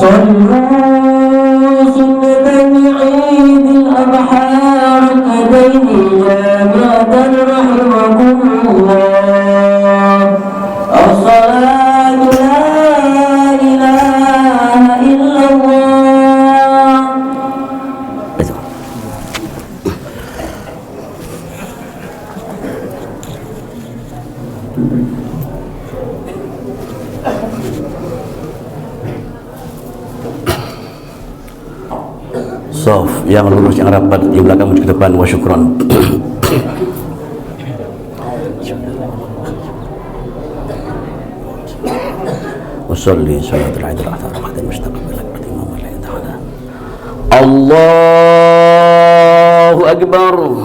صلوا سنة عيد الأضحى Sof yang lurus, yang rapat, yang belakang ke depan. Wa syukran. Wasalli salatul aidil athar qadil mustaqbil imam la ta'ala. Allahu akbar.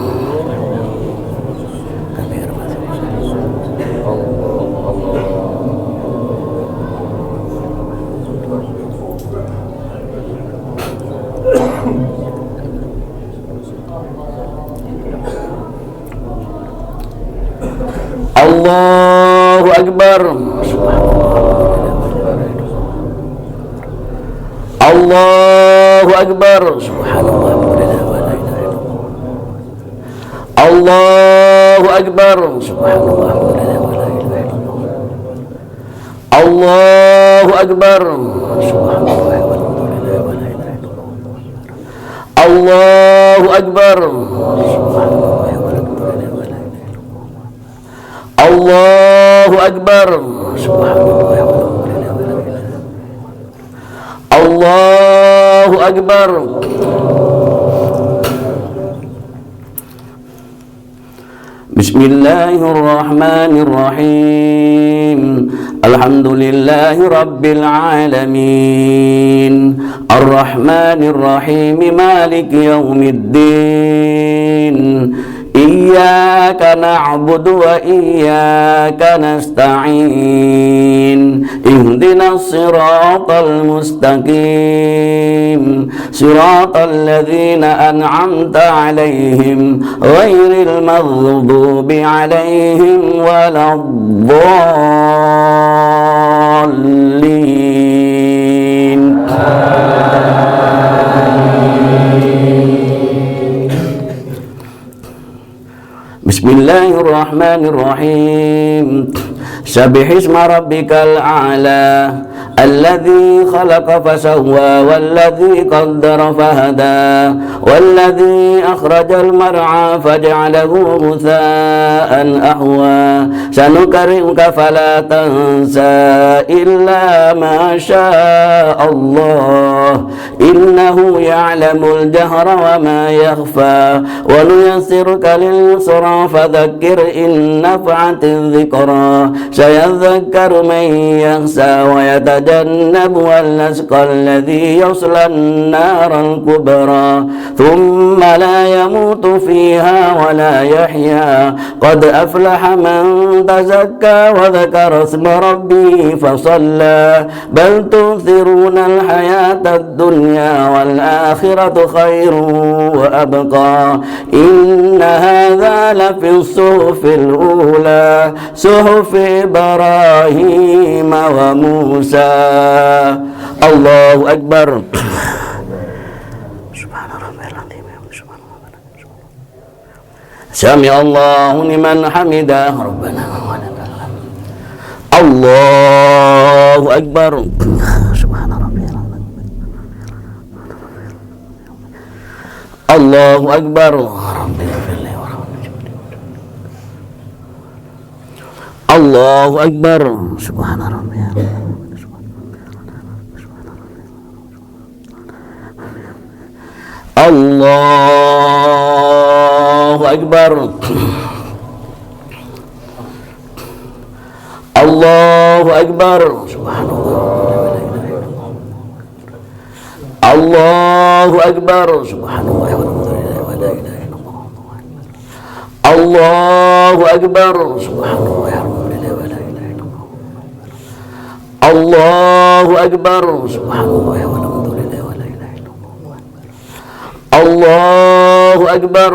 Allahu akbar. Allahu akbar. Subhanallah wa la ilaha illallah. Allahu akbar. Subhanallah wa la ilaha illallah. Allahu akbar. Subhanallah wa la ilaha illallah. Allahu akbar. Subhanallah wa la ilaha illallah. Allahu akbar. Subhanallah wa la ilaha illallah. Allahu akbar. Bismillahirrahmanirrahim. Alhamdulillahi rabbil alamin. Ar-Rahmanir-Rahim. Maliki yaumiddin. Iyyaka na'budu wa iyyaka nasta'in. Ihdinas siratal mustaqim. Siratal ladzina an'amta 'alaihim ghairil maghdubi 'alaihim waladdallin. Bismillahirrahmanirrahim. Sabbihisma rabbikal a'la. Alladzi khalaqa fasawwa walladzi qaddara fahada walladzi akhrajal mar'a faj'alahu ghutha'an ahwa. Sanuqri'uka fala tansa illa ma syaa Allah. Innahu ya'lamul jahra wa ma yakhfa. Wa nuyassiruka lil yusra fadhakkir in nafa'atiz dhikra. Sayadhakkaru man yakhsha wa يتجنبها الأشقى الذي يصلى النار الكبرى ثم لا يموت فيها ولا يحيا قد أفلح من تزكى وذكر اسم ربه فصلى بل تؤثرون الحياة الدنيا والآخرة خير وأبقى إن هذا لفي الصحف الأولى صحف إبراهيم وموسى. Allahu akbar. Sami Allahu liman hamidah. Rabbana wa lakal hamd. Allahu akbar. Subhana rabbiyal a'la. Allahu akbar. Allahu akbar. Subhana rabbiyal a'la. Allahu akbar. Allahu akbar. Subhanallah. Allahu akbar. Subhanallah wa la ilaha illallah. Allahu akbar. Subhanallah wa la ilaha illallah. Allahu akbar. Subhanallah wa la Allahu akbar.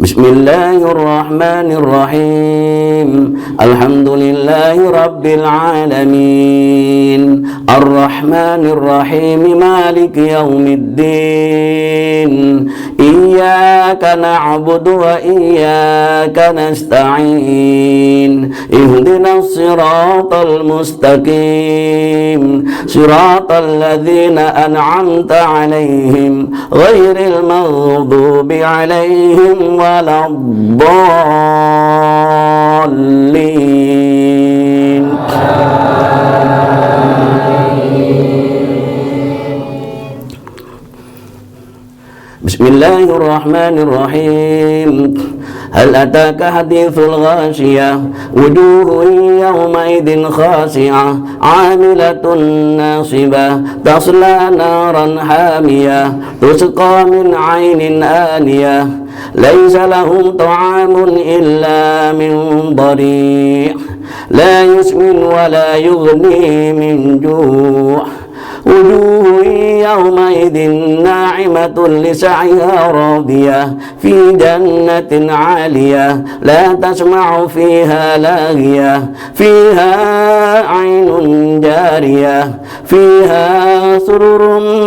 Bismillahirrahmanirrahim. Alhamdulillahi rabbil alamin. Ar-Rahmanir-Rahim. Maliki yaumiddin. Iyyaka na'budu wa iyyaka nasta'in. Ihdinas siratal mustaqim. Siratal ladzina an'amta 'alaihim ghairil maghdubi 'alaihim waladdallin. الله الرحمن الرحيم. هل أتاك حديث الغاشية وجوه يومئذ خاشعة عاملة ناصبة تصلى نارا حامية تسقى من عين آنية ليس لهم طعام إلا من ضريع لا يسمن ولا يغني من جوع وجوه يومئذ ناعمة لسعيها راضية في جنة عالية لا تسمع فيها لاغية فيها عين جارية فيها سرر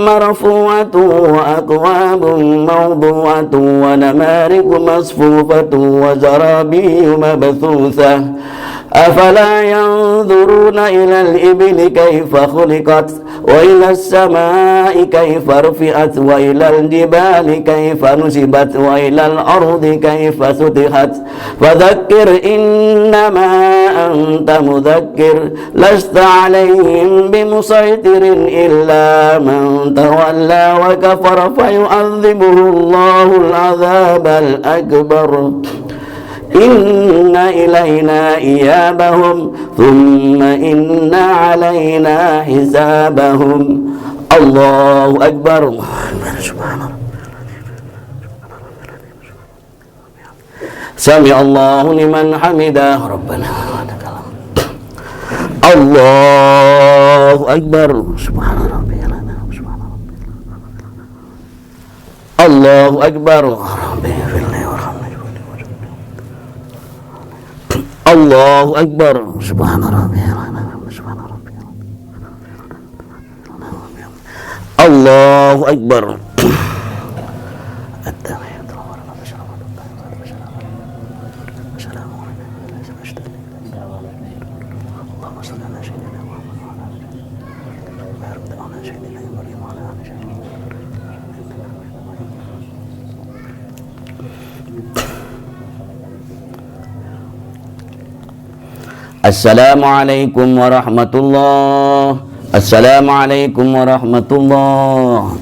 مرفوعة وأكواب موضوعة ونمارق مصفوفة وزرابي مبثوثة أفلا ينظرون إلى الإبل كيف خلقت وإلى السماء كيف رفعت وإلى الجبال كيف نصبت وإلى الأرض كيف سطحت فذكر إنما أنت مذكر لست عليهم بمسيطر إلا من تولى وكفر فيعذبه الله العذاب الأكبر إن إلينا إيابهم ثم إن علينا حسابهم. الله أكبر. سمع الله لمن حمده ربنا ولك الحمد. الله أكبر. سبحان ربي العظيم. سبحان ربي. الله أكبر. ربي اغفر لي وارحمني. الله أكبر. سبحان ربي سبحان ربي. الله أكبر. Assalamualaikum warahmatullahi. Assalamualaikum warahmatullahi.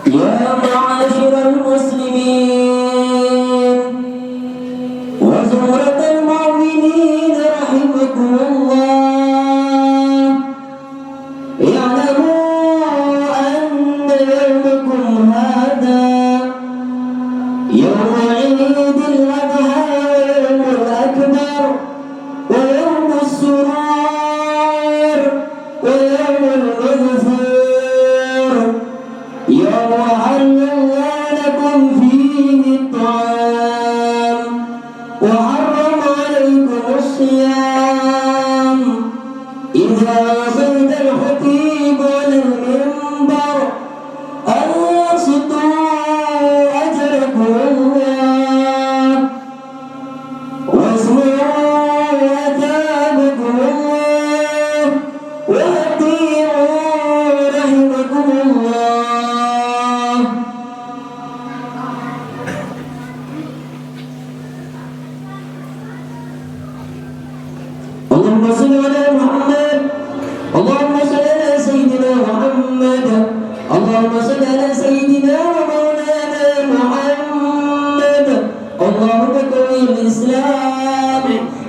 يا معاشر المسلمين وزمرة المؤمنين رحمكم الله اعلموا أن يومكم هذا يوم عيد الأضحى ويوم الأكبر ويوم السرور ويوم المغفور يوم حللنا لكم فيه الطعام وحرم عليكم الصيام إذا صيد الخطيب على المنبر أنصتوا أجركم الله واسمعوا أثابكم الله وأطيعوا رحمكم الله. اللهم صل على محمد. اللهم صل على سيدنا محمد. اللهم صل على سيدنا ومولانا محمد. اللهم كون الإسلام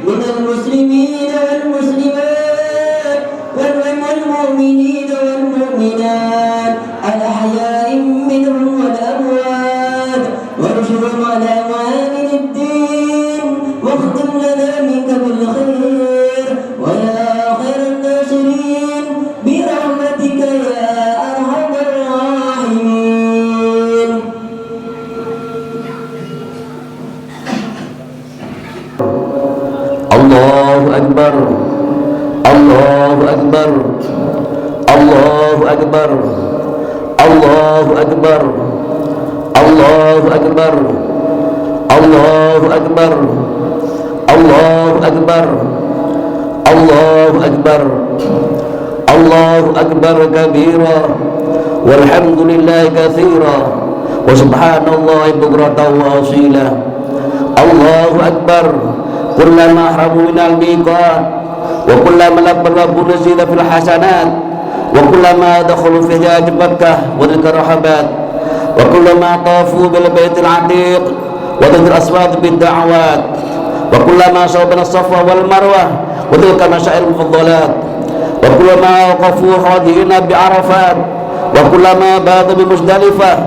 من المسلمين والمسلمات والمؤمنين والمؤمنات الأحياء منهم والأموات وارجهم على معالم الدين واختم لنا منك بالخير ويا خير الناصرين برحمتك يا أرحم الراحمين. الله أكبر. الله أكبر. الله أكبر. الله أكبر. Allahu Akbar, Allahu Akbar, Allahu Akbar, Allahu Akbar, Allahu Akbar kabira, walhamdulillahi katsira, wa subhanallahi bukratan wa asila. Allahu Akbar, kullama haramu minal miqat, wa kullama labbu nazila fil hasanat, wa kullama dakhulu fi hajj Makkah wa dzikra rahabat, wa kullama tafu bil baitil atiq wa dzikra aswat bid da'awat, wa kullama sawbana as-safa wal marwah wa dzikra masyair mufaddalat, wa kullama waqafu hadina bi arafat, wa kullama batu bi Muzdalifah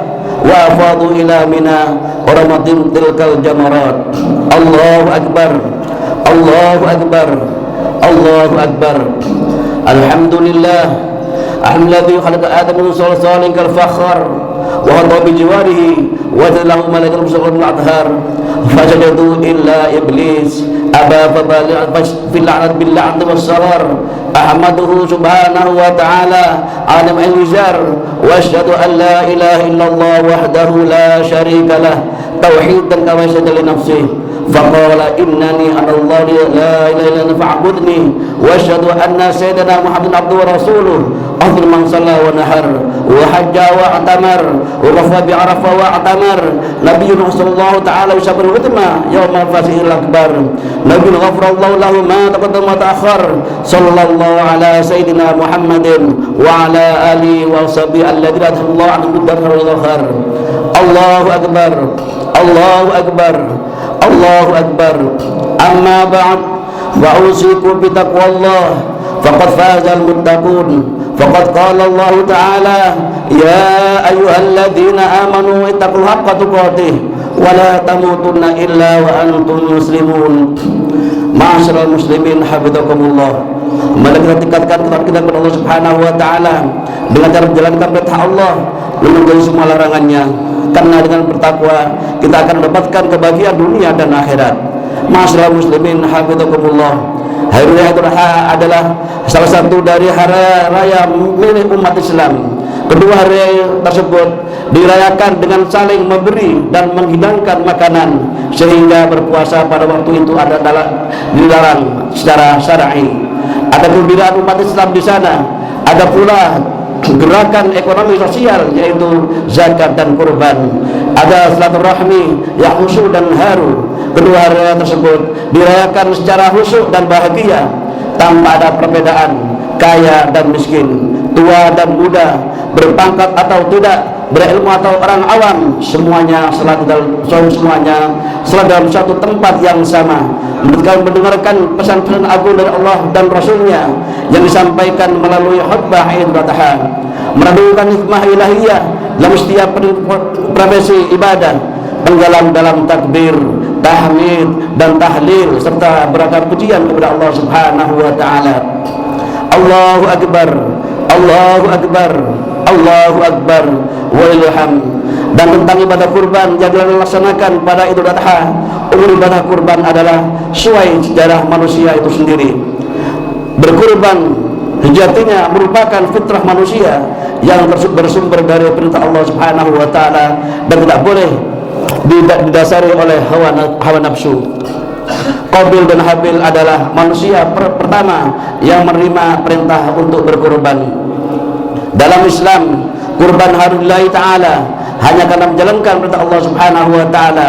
wa afadu ila Mina wa ramatin tilkal jamarat. Allahu Akbar, Allahu Akbar, Allahu Akbar. Alhamdulillah alladzi khalaqa adama min salsalin kal fakhar wa hada bi jiwarihi wa lahu malaikatu musawwirin al-adhar fasajadu illa iblis aba fabala fil la'nat bil la'd was sarar. Ahmaduhu subhanahu wa ta'ala alam al-wizar wa asyhadu an la ilaha illallah wahdahu la syarika lah tauhidan kama syahada li nafsihi faqala innani ana Allah la ilaha illa ana fa'budni wa asyhadu anna sayyidana Muhammadan abduhu wa rasuluh afdal man shalla wa nahar wa hajja wa atamar wa wafa bi arafa wa atamar nabiyyuna sallallahu ta'ala wa sabr utma yaumal fasihil akbar nabiyyuna ghafarallahu lahu ma taqaddama wa ta'akhkhar sallallahu ala sayyidina Muhammadin wa ala alihi wa sahbihi alladhina radhiyallahu anhum bid-darr wal akhir. Allahu Akbar, Allahu Akbar, Allahu Akbar. Amma ba'd, wa usikum bi taqwallah faqad fazal muttaqun. Faqad qala Allah Ta'ala ya ayyuhalladzina amanu ittaqullaha haqqa tuqatih wa la tamutunna illa wa antum muslimun. Ma'asyiral muslimin hafizakumullah. Mari kita tingkatkan ketaatan kita kepada Allah Subhanahu wa taala dengan cara menjalankan perintah Allah dan menjauhi semua larangannya. Karena dengan bertakwa kita akan mendapatkan kebahagiaan dunia dan akhirat. Ma'asyiral muslimin hafizakumullah. Hari Raya Idul Adha adalah salah satu dari hari raya milik umat Islam. Kedua hari tersebut dirayakan dengan saling memberi dan menghidangkan makanan, sehingga berpuasa pada waktu itu adalah dilarang secara syar'i. Ada kegembiraan umat Islam di sana. Ada pula gerakan ekonomi sosial yaitu zakat dan kurban. Ada silaturahmi yang khusyuk dan haru. Kedua hari tersebut dirayakan secara khusyuk dan bahagia tanpa ada perbedaan kaya dan miskin, tua dan muda, berpangkat atau tidak, berilmu atau orang awam, semuanya selalu dalam satu tempat yang sama, mendengarkan pesan-pesan agung dari Allah dan Rasulnya yang disampaikan melalui khutbah Idul Adha, meradukan hikmah ilahiyah dalam setiap profesi ibadah, penggalan dalam takbir, tahmid dan tahlil serta beragam pujian kepada Allah Subhanahu wa taala. Allahu Akbar, Allahu Akbar, Allahu Akbar walillahil hamd. Dan tentang ibadah kurban yang dilaksanakan pada Idul Adha, umur ibadah kurban adalah sesuai sejarah manusia itu sendiri. Berkurban sejatinya merupakan fitrah manusia yang bersumber dari perintah Allah Subhanahu wa taala dan tidak boleh didasari oleh hawa nafsu. Qabil dan Habil adalah manusia pertama yang menerima perintah untuk berkurban. Dalam Islam, kurban harulillahi ta'ala hanya karena menjalankan perintah Allah Subhanahu wa ta'ala.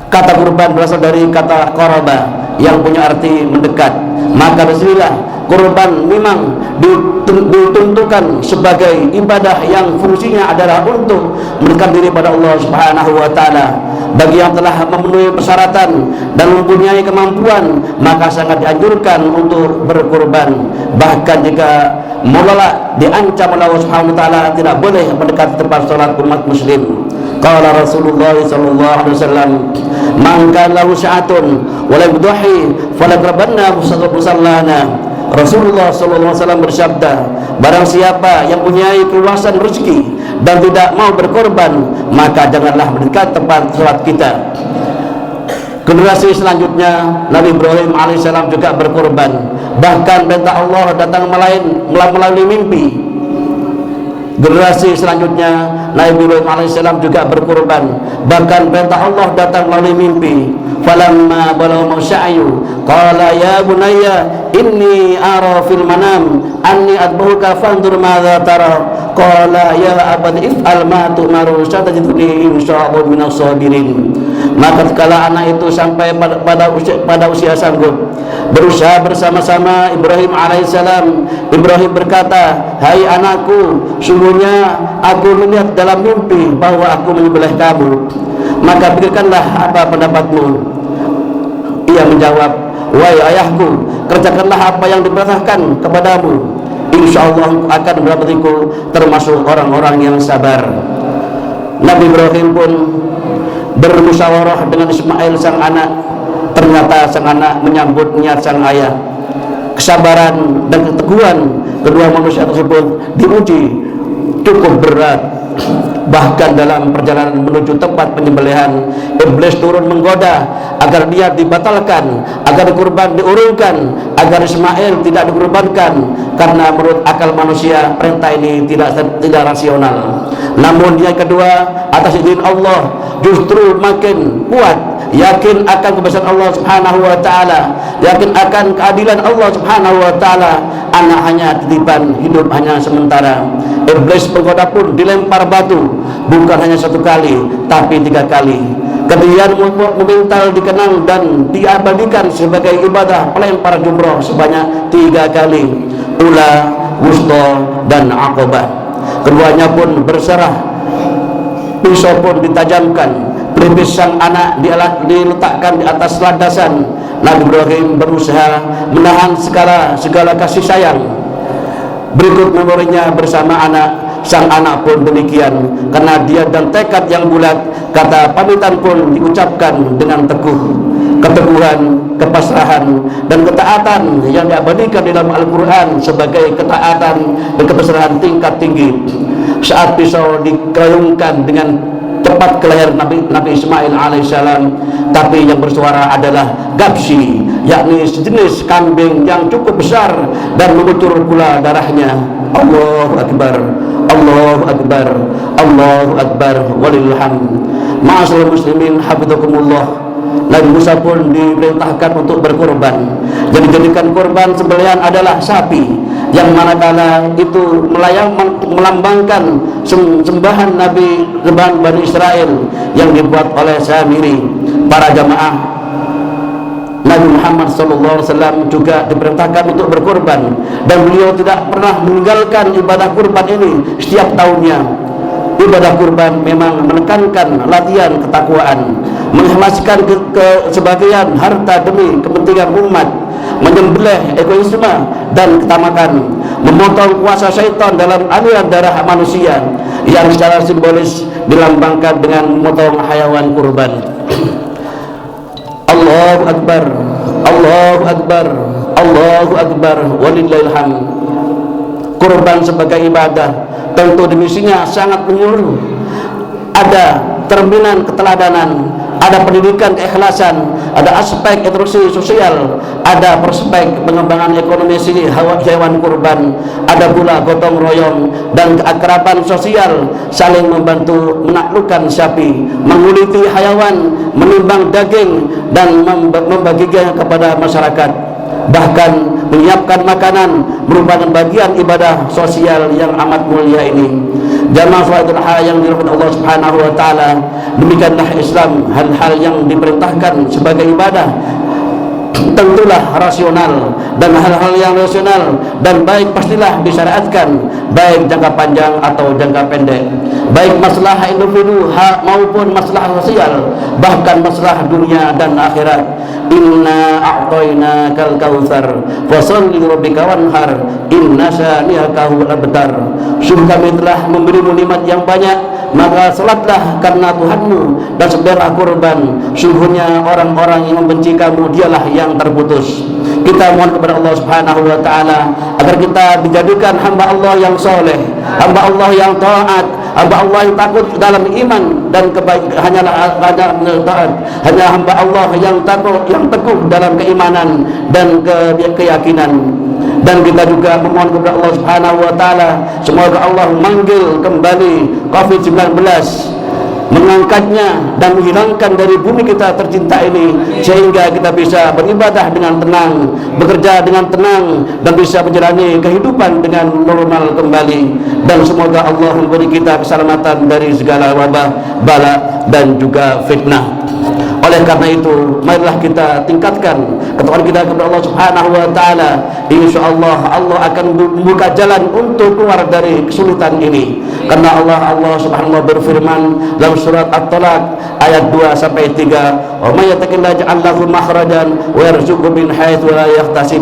Kata kurban berasal dari kata qaraba yang punya arti mendekat. Maka disinilah kurban memang ditentukan sebagai ibadah yang fungsinya adalah untuk mendekat diri pada Allah Subhanahu wa taala. Bagi yang telah memenuhi persyaratan dan mempunyai kemampuan, maka sangat dianjurkan untuk berkurban. Bahkan jika menolak, diancam oleh Allah Subhanahu wa taala tidak boleh mendekat tempat salat umat muslim. Qala Rasulullah sallallahu alaihi wasallam, "Man kana lahu sa'atun wa lam yudhi falaqrabanna musallana." Rasulullah sallallahu alaihi wasallam bersabda, barang siapa yang mempunyai keluasan rezeki dan tidak mau berkorban, maka janganlah mendekat tempat salat kita. Generasi selanjutnya, Nabi Ibrahim alaihissalam juga berkorban. Bahkan perintah Allah datang melalui mimpi. Generasi selanjutnya Nabi Ibrahim alaihissalam juga berkurban. Bahkan perintah Allah datang melalui mimpi. Falamma balagha masya'yu qala ya bunayya inni ara fil manam anni adbuka fanzur madza tara qala ya abadi if'al ma tu'maru satajiduni insyaallah minas sabirin. Maka tatkala anak itu sampai pada usia sanggup, berusaha bersama-sama Ibrahim alaihissalam, Ibrahim berkata, hai anakku, sungguhnya aku melihat dalam mimpi bahwa aku menyembelih kamu, maka pikirkanlah apa pendapatmu. Ia menjawab, wahai ayahku, kerjakanlah apa yang diperintahkan kepadamu, insyaallah akan mendapatiku termasuk orang-orang yang sabar. Nabi Ibrahim pun bermusyawarah dengan Ismail sang anak. Ternyata sang anak menyambut niat sang ayah. Kesabaran dan keteguhan kedua manusia tersebut diuji cukup berat. Bahkan dalam perjalanan menuju tempat penyembelihan, iblis turun menggoda agar dia dibatalkan, agar kurban diurungkan, agar Ismail tidak dikurbankan, karena menurut akal manusia perintah ini tidak rasional. Namun yang kedua, atas izin Allah, justru makin kuat, yakin akan kebesaran Allah Subhanahu wa taala, yakin akan keadilan Allah Subhanahu wa taala. Anak hanya titipan, hidup hanya sementara. Iblis penggoda pun dilempar batu, bukan hanya satu kali tapi 3 kali. Kemudian memintal dikenang dan diabadikan sebagai ibadah pelempar jumroh sebanyak 3 kali, ula, wusta, dan aqabah. Keduanya pun berserah, pisau pun ditajamkan, pelipis sang anak diletakkan di atas landasan. Nabi Ibrahim berusaha menahan segala kasih sayang. Berikut memorinya bersama anak. Sang anak pun demikian, karena dia dan tekad yang bulat. Kata pamitan pun diucapkan dengan teguh. Keteguhan, kepasrahan, dan ketaatan yang diabadikan di dalam Al-Quran sebagai ketaatan dan kepasrahan tingkat tinggi. Saat pisau dikayungkan dengan tepat ke leher Nabi Ismail alaihissalam, tapi yang bersuara adalah gabsi, yakni sejenis kambing yang cukup besar dan mengucur pula darahnya. Allahu Akbar, Allahu Akbar, Allahu Akbar, walillahil hamd. Ma'asyiral muslimin, hafizakumullah. Nabi Musa pun diperintahkan untuk berkorban. Jadi jadikan korban sembelihan adalah sapi, yang manakala itu melambangkan sembahan Bani Israel yang dibuat oleh Samiri. Para jamaah Nabi Muhammad SAW juga diperintahkan untuk berkorban, dan beliau tidak pernah meninggalkan ibadah kurban ini setiap tahunnya. Ibadah kurban memang menekankan latihan ketakwaan, mengikhlaskan ke sebagian harta demi kepentingan umat, menyembelih egoisme dan ketamakan, memotong kuasa syaitan dalam aliran darah manusia yang secara simbolis dilambangkan dengan memotong hayawan kurban. Allahu Akbar, Allahu Akbar, Allahu Akbar, walillahil hamd. Kurban sebagai ibadah tentu dimensinya sangat menyeluruh. Ada cerminan keteladanan, ada pendidikan keikhlasan, ada aspek interaksi sosial, ada prospek pengembangan ekonomi sini hewan kurban, ada pula gotong royong dan keakraban sosial, saling membantu menaklukkan sapi, menguliti hayawan, menimbang daging dan membaginya kepada masyarakat. Bahkan menyiapkan makanan merupakan bagian ibadah sosial yang amat mulia ini. Jamaah sholatul haja yang dirahmati Allah Subhanahu wa taala, demikianlah Islam. Hal-hal yang diperintahkan sebagai ibadah tentulah rasional, dan hal-hal yang rasional dan baik pastilah disyariatkan, baik jangka panjang atau jangka pendek, baik masalah individu maupun masalah sosial, bahkan masalah dunia dan akhirat. Inna a'tainakal kautsar fasholli lirabbika wanhar inna syani'aka huwal abtar. Sungguh kami telah memberimu nikmat yang banyak, maka salatlah karena Tuhanmu dan sembelihlah kurban. Sungguhnya orang-orang yang membenci kamu dialah yang terputus. Kita mohon kepada Allah Subhanahu wa taala agar kita dijadikan hamba Allah yang soleh, hamba Allah yang taat, hamba Allah yang takut dalam iman dan kebaikan. Hanya hamba Allah yang takut, yang teguh dalam keimanan dan keyakinan. Dan kita juga memohon kepada Allah Subhanahu wa taala semoga Allah memanggil kembali Covid-19, mengangkatnya dan menghilangkan dari bumi kita tercinta ini, sehingga kita bisa beribadah dengan tenang, bekerja dengan tenang, dan bisa menjalani kehidupan dengan normal kembali. Dan semoga Allah memberi kita keselamatan dari segala wabah, bala, dan juga fitnah. Oleh karena itu, marilah kita tingkatkan ketakwaan kita kepada Allah Subhanahu wa taala. Insyaallah Allah akan membuka jalan untuk keluar dari kesulitan ini. Karena Allah Subhanahu wa berfirman dalam surat At-Talaq ayat 2 sampai 3, "Wa may yattaqillaha yaj'al lahu makhrajan wa yarzuqhu min haitsu la yahtasib."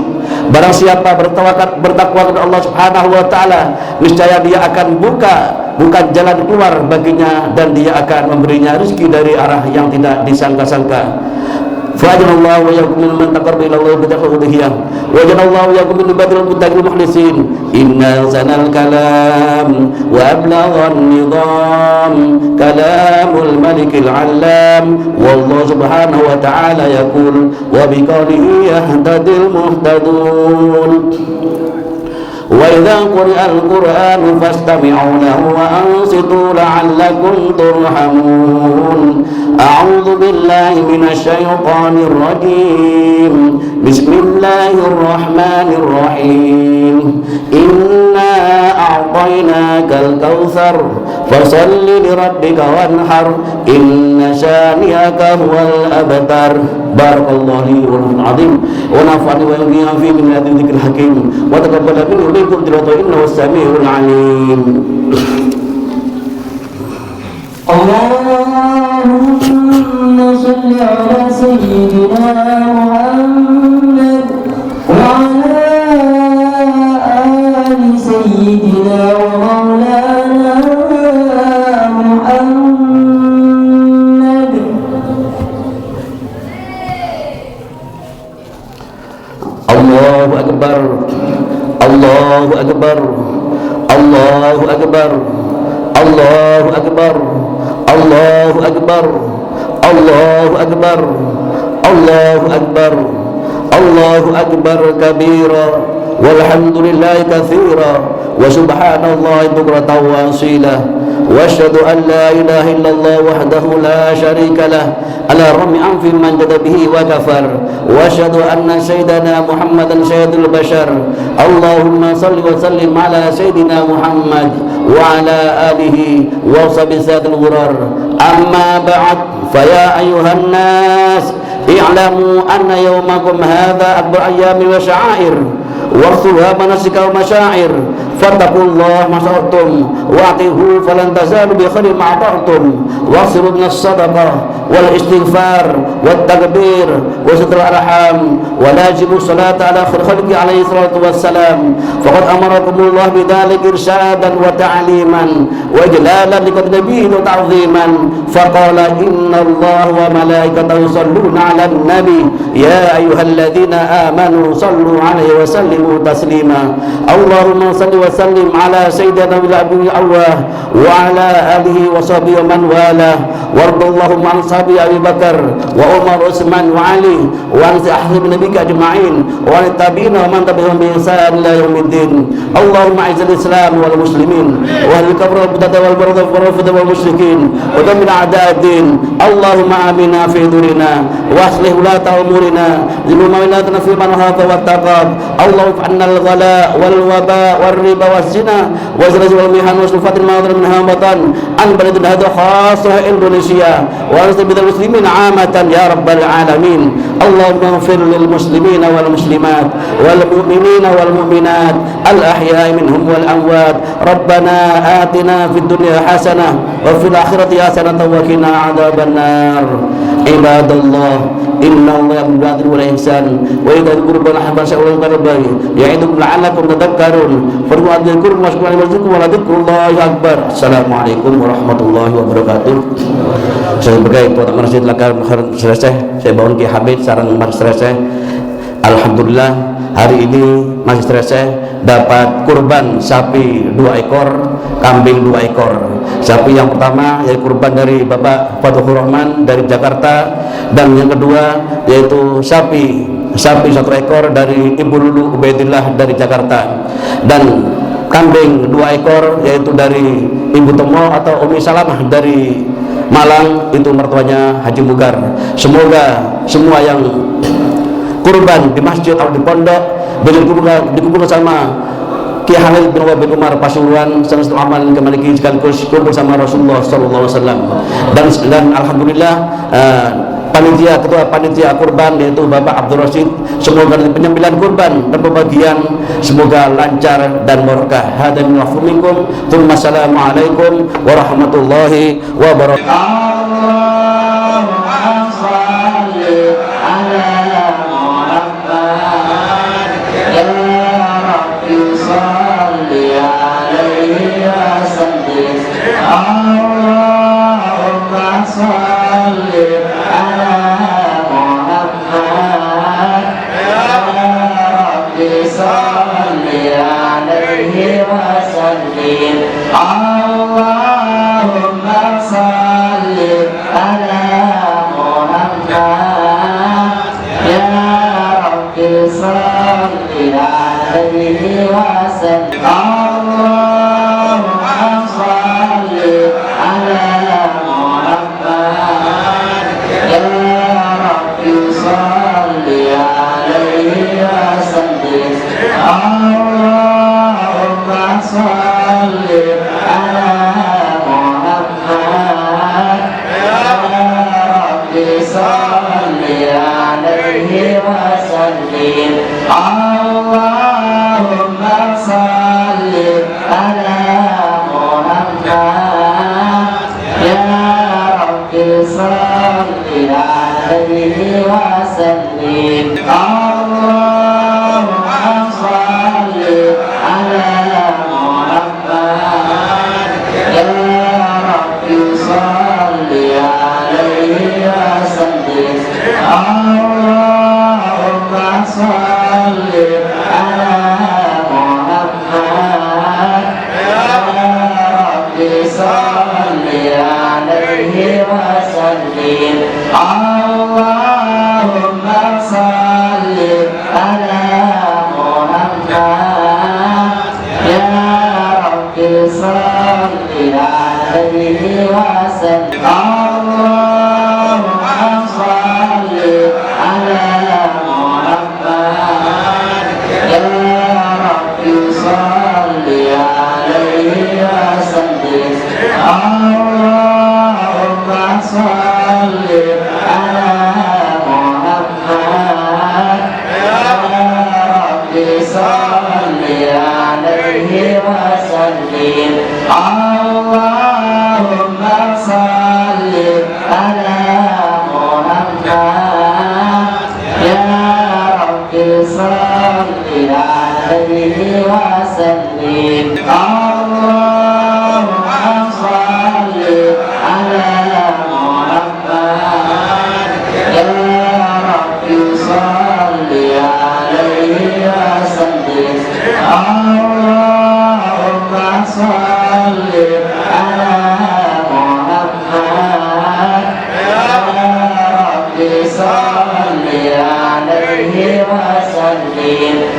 Barang siapa bertakwa kepada Allah Subhanahu wa taala, niscaya dia akan bukan jalan keluar baginya, dan dia akan memberinya rezeki dari arah yang tidak disangka-sangka. Fa'ajallahu wa yakum mimman taqarraba ila Allah bi taqwahiyah wa jalallahu yakum min ibadil muttaqin mukhlisin. Inna sanal kalam wa ablaghan nizam kalamul malikil allam wallahu subhanahu wa ta'ala yaqul wa biqawlihi yahtadil muhtadun. وَإِذَا قُرِئَ الْقُرْآنُ فَاسْتَمِعُوا لَهُ وَأَنصِتُوا لَعَلَّكُمْ تُرْحَمُونَ. أعوذ بالله من الشيطان الرجيم. بسم الله الرحمن الرحيم. إنا أعطيناك الكوثر فصل لربك وانحر إن شانئك هو الأبتر. بارك الله لي ولكم العظيم ونفعني وإياكم فيه من هذا الذكر الحكيم وتقبل مني ومنكم تلاوته إنه السميع العليم. اللهم صل على سيدنا محمد وعلى آل سيدنا ومولانا محمد. الله أكبر الله أكبر الله أكبر الله أكبر الله أكبر الله أكبر الله أكبر الله أكبر كبيرا والحمد لله كثيرا وسبحان الله بكرة وأصيلا وأشهد أن لا إله إلا الله وحده لا شريك له على رغم أنف من جد به وكفر وأشهد أن سيدنا محمدا سيد البشر. اللهم صل وسلم على سيدنا محمد وعلى آله وصحبه سادة الغرار. أما بعد فيا أيها الناس اعلموا أن يومكم هذا أكبر أيام وشعائر واغسلها مناسك ومشاعر فاتقوا الله ما استطعتم واعطوه فلن تزالوا بخير ما اعطيتم واغسلوا من الصدقه والاستغفار والتكبير وستر الارحام ولازموا الصلاه على خير خلقه عليه الصلاه والسلام فقد امركم الله بذلك ارشادا وتعليما واجلالا لقدر نبيه وتعظيما فقال ان الله وملائكته يصلون على النبي يا ايها الذين امنوا صلوا عليه وسلموا تسليما. اللهم صل وسلم على سيدنا ابي الله وعلى اله وصحبه ومن والاه وارض اللهم عن صحابه ابي بكر وعمر وعثمان وعلي وعن احزاب نبيك اجمعين وعن التابعين ومن تبعهم باحسان الى يوم الدين. اللهم اعز الاسلام والمسلمين واهل الكفر والبدع والرافضه والمشركين ودمر اعداء الدين. اللهم امنا في دورنا واصلح ولاة امورنا ذل مولانا في من خاف واتقى. اللهم عنا الغلاء والوباء والربا والزنا والزلازل والمحن والسلفات الماضي منها وطن عن بلدنا هذا خاصة إندونيسيا ونستبد المسلمين عامة يا رب العالمين. اللهم اغفر للمسلمين والمسلمات والمؤمنين والمؤمنات الأحياء منهم والأموات. ربنا آتنا في الدنيا حسنة وفي الآخرة حسنة وقنا عذاب النار. عباد الله إن الله يأمر بالعدل والإحسان وإيتاء ذي القربى واليتامى والقربى يعظكم لعلكم تذكرون فاذكروا الله يذكركم واشكروا عليه يزدكم ولذكر الله أكبر. Assalamualaikum warahmatullahi wabarakatuh. Saya sebagai ketua masjid Lakar selesai, saya bangun Ki Hamid sareng Mas selesai. Alhamdulillah hari ini masih selesai dapat kurban sapi 2 ekor, kambing 2 ekor. Sapi yang pertama yaitu kurban dari Bapak Fatuhur Rahman dari Jakarta, dan yang kedua yaitu sapi sapi 1 ekor dari Ibu Lulu Ubaidillah dari Jakarta, dan kambing 2 ekor yaitu dari Ibu Tomo atau Umi Salamah dari Malang, itu mertuanya Haji Mugar. Semoga semua yang kurban di masjid atau di pondok dikumpulkan sama Kiai Halil bin Wahab bin Umar Pasuruan sangat amal kemaliki sekaligus kumpul sama Rasulullah sallallahu alaihi wasallam. Dan alhamdulillah ketua panitia kurban yaitu Bapak Abdul Rasid, semoga penyembelihan kurban dan pembagian semoga lancar dan barokah. Hada min wafumikum. Assalamualaikum warahmatullahi wabarakatuh.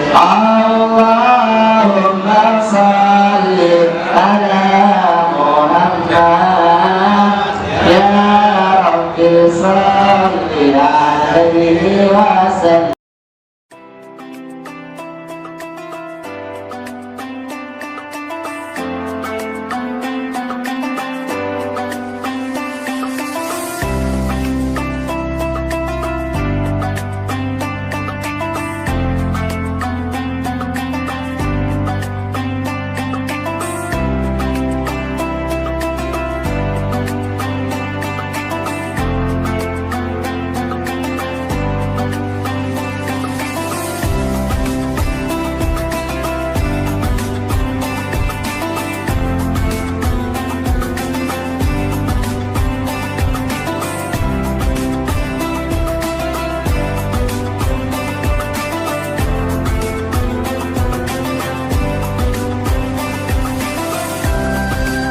Allah